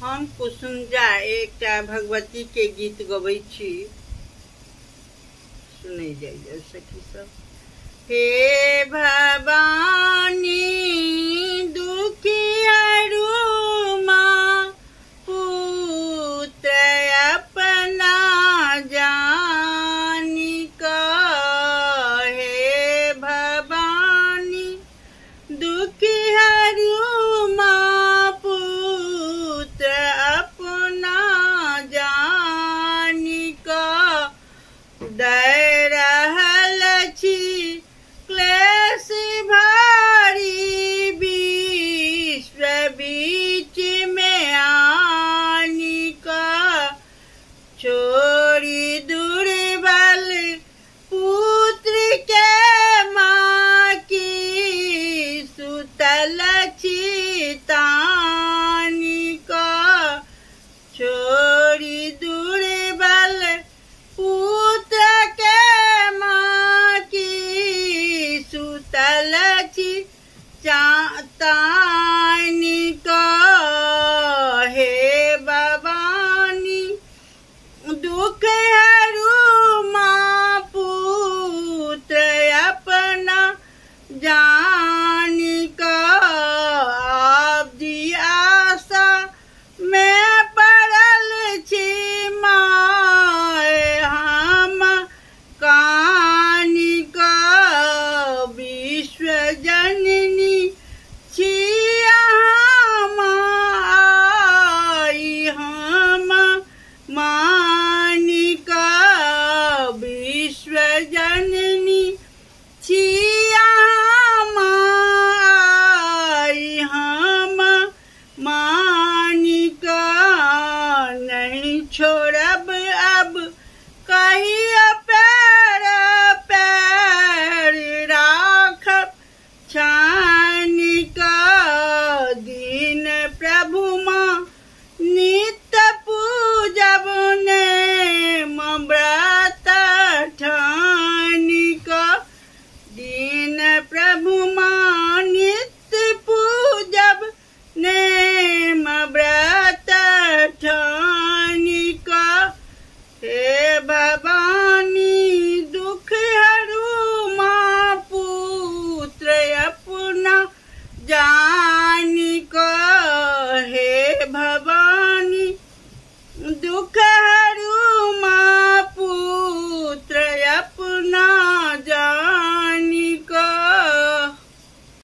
हम कुसुमजा एक भगवती के गीत गबै छी, सुनै जाइए सखी सब। हे भवानी दुखियारुमा पुत्र अपना जानी का। हे भवानी दुखियारुमा पुत्र अपना जानी का। रहल छी क्लेश भारी विश्व बीच में आनी का। छोड़ी दुर्बल पुत्र के माँ की सुतल चितानी का। छोड़ी दुर्बल पुत्र के माँ की सुतल चितानी का। हे भवानी दुख हरूमा पुत्र अपना जानी का। आब्दी आशा में पड़ल छी माय हम कानी का। विश्व जननी